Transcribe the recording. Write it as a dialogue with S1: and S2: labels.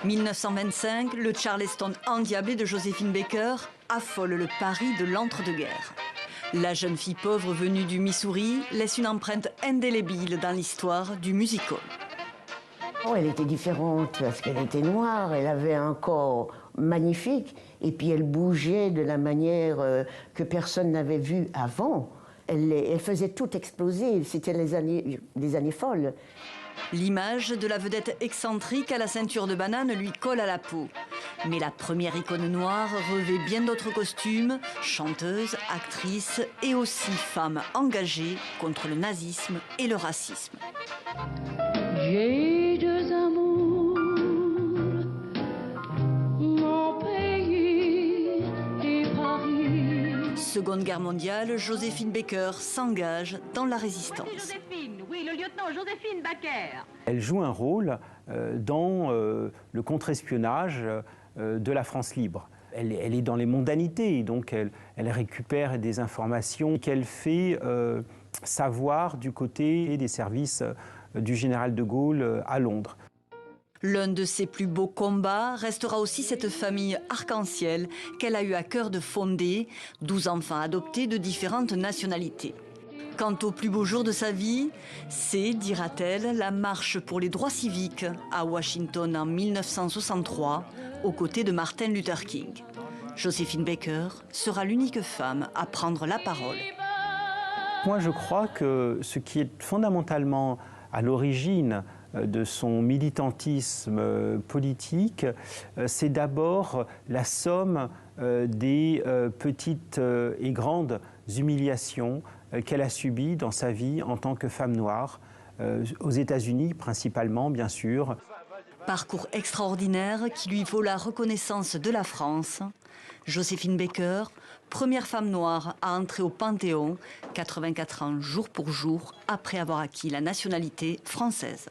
S1: 1925, le Charleston endiablé de Joséphine Baker affole le Paris de l'entre-deux-guerres. La jeune fille pauvre venue du Missouri laisse une empreinte indélébile dans l'histoire du music-hall.
S2: Oh, elle était différente parce qu'elle était noire, elle avait un corps magnifique et puis elle bougeait de la manière que personne n'avait vue avant. Elle faisait tout exploser, c'était les années folles.
S1: L'image de la vedette excentrique à la ceinture de banane lui colle à la peau. Mais la première icône noire revêt bien d'autres costumes, chanteuse, actrice et aussi femme engagée contre le nazisme et le racisme.
S3: J'ai deux amours, mon pays et Paris.
S1: Seconde Guerre mondiale, Joséphine Baker s'engage dans la résistance.
S4: Oui, le lieutenant Joséphine Baker.
S5: Elle joue un rôle dans le contre-espionnage de la France libre. Elle est dans les mondanités, donc elle récupère des informations qu'elle fait savoir du côté des services du général de Gaulle à Londres.
S1: L'un de ses plus beaux combats restera aussi cette famille arc-en-ciel qu'elle a eu à cœur de fonder, 12 enfants adoptés de différentes nationalités. Quant au plus beau jour de sa vie, c'est, dira-t-elle, la marche pour les droits civiques à Washington en 1963, aux côtés de Martin Luther King. Joséphine Baker sera l'unique femme à prendre la parole.
S5: Moi, je crois que ce qui est fondamentalement à l'origine de son militantisme politique, c'est d'abord la somme des petites et grandes humiliations qu'elle a subies dans sa vie en tant que femme noire, aux États-Unis principalement, bien sûr.
S1: Parcours extraordinaire qui lui vaut la reconnaissance de la France. Joséphine Baker, première femme noire à entrer au Panthéon, 84 ans jour pour jour, après avoir acquis la nationalité française.